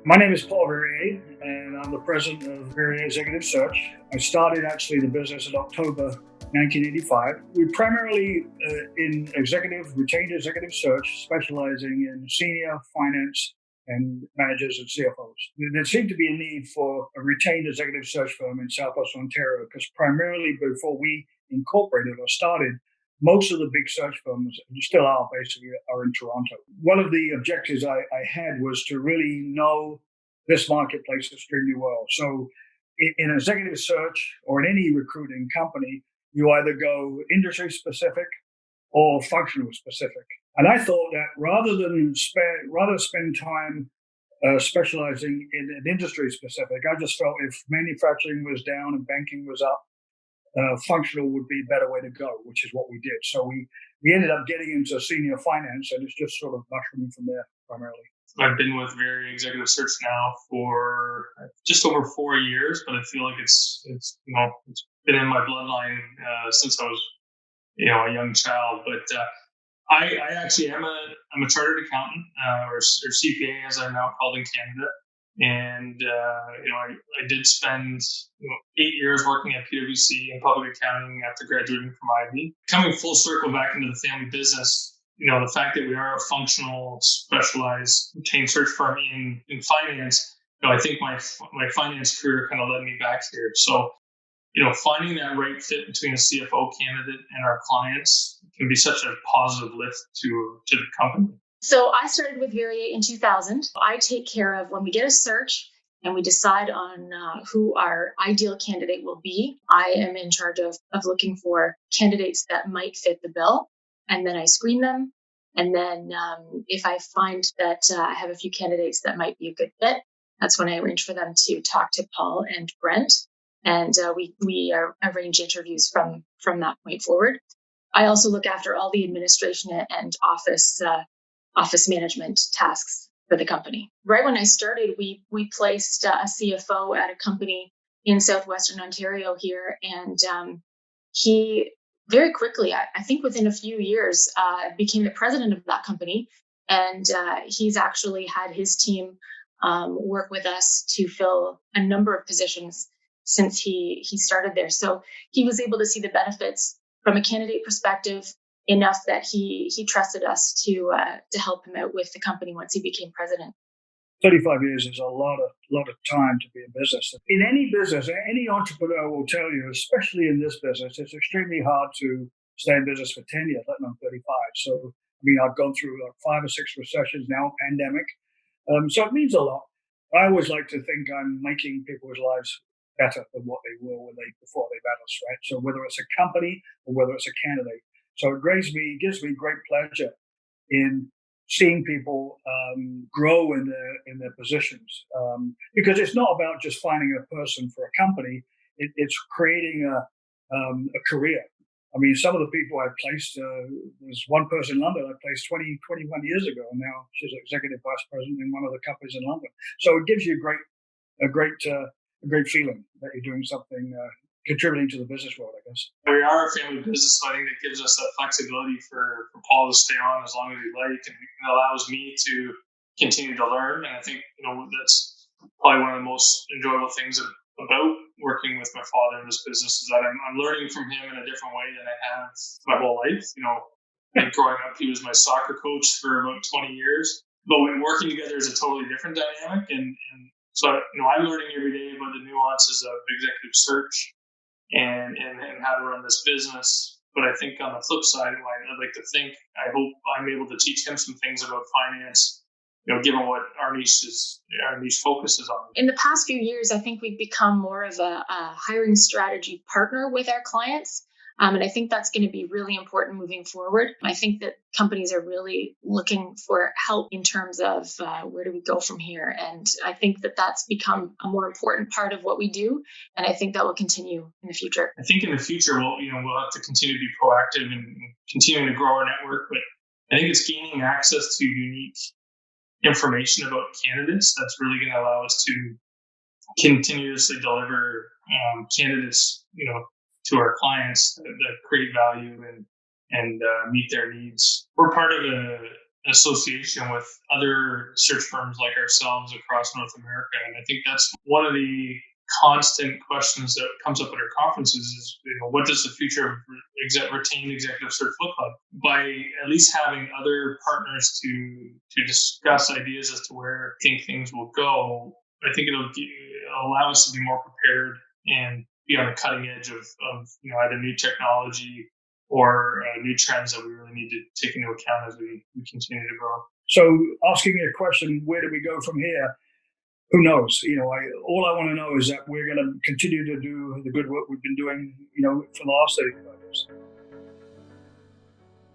My name is Paul Verriez, and I'm the president of Verriez Executive Search. I started actually the business in October 1985. We primarily in retained executive search, specializing in senior finance and managers and CFOs. There seemed to be a need for a retained executive search firm in Southwestern Ontario because primarily before we incorporated or started, most of the big search firms still are basically are in Toronto. One of the objectives I had was to really know this marketplace extremely well. So in executive search or in any recruiting company, you either go industry specific or functional specific. And I thought that rather spend time specializing in an industry specific, I just felt if manufacturing was down and banking was up, functional would be a better way to go, which is what we did. So we ended up getting into senior finance, and it's just sort of mushrooming from there primarily. I've been with Verriez Executive Search now for just over 4 years, but I feel like it's been in my bloodline since I was a young child. But I actually I'm a chartered accountant or CPA as I'm now called in Canada. And, I did spend 8 years working at PwC in public accounting after graduating from Ivy. Coming full circle back into the family business, the fact that we are a functional, specialized retained search firm in finance, I think my finance career kind of led me back here. So, finding that right fit between a CFO candidate and our clients can be such a positive lift to the company. So I started with Verriez in 2000. I take care of when we get a search and we decide on who our ideal candidate will be. I am in charge of looking for candidates that might fit the bill. And then I screen them. And then if I find that I have a few candidates that might be a good fit, that's when I arrange for them to talk to Paul and Brent. And we arrange interviews from that point forward. I also look after all the administration and office management tasks for the company. Right when I started, we placed a CFO at a company in Southwestern Ontario here, and he very quickly, I think within a few years, became the president of that company. And he's actually had his team work with us to fill a number of positions since he started there. So he was able to see the benefits from a candidate perspective enough that he trusted us to help him out with the company once he became president. 35 years is a lot of time to be in business. In any business, any entrepreneur will tell you, especially in this business, it's extremely hard to stay in business for 10 years, let alone 35. So, I've gone through like 5 or 6 recessions now, pandemic. So it means a lot. I always like to think I'm making people's lives better than what they were before they met us, right? So whether it's a company or whether it's a candidate. So it gives me great pleasure in seeing people grow in their positions, because it's not about just finding a person for a company. It's creating a career. Some of the people I placed, there's one person in London I placed 21 years ago, and now she's executive vice president in one of the companies in London. So it gives you a great feeling that you're doing something, contributing to the business world, I guess. We are a family business, so I think that gives us that flexibility for Paul to stay on as long as he likes, and it allows me to continue to learn. And I think, that's probably one of the most enjoyable things about working with my father in this business is that I'm learning from him in a different way than I have my whole life. And growing up, he was my soccer coach for about 20 years. But when working together is a totally different dynamic. And so, I'm learning every day about the nuances of executive search and how to run this business. But I think on the flip side, I hope I'm able to teach him some things about finance, given what our niche focuses on. In the past few years, I think we've become more of a hiring strategy partner with our clients. And I think that's going to be really important moving forward. I think that companies are really looking for help in terms of where do we go from here. And I think that that's become a more important part of what we do. And I think that will continue in the future. I think in the future, we'll have to continue to be proactive and continuing to grow our network. But I think it's gaining access to unique information about candidates that's really going to allow us to continuously deliver candidates, to our clients that create value and meet their needs. We're part of association with other search firms like ourselves across North America. And I think that's one of the constant questions that comes up at our conferences is, what does the future of retained executive search look like? By at least having other partners to discuss ideas as to where I think things will go, I think it'll allow us to be more prepared and be on the cutting edge of either new technology or new trends that we really need to take into account as we continue to grow. So asking a question, where do we go from here? Who knows? All I want to know is that we're going to continue to do the good work we've been doing, for the last 35 years.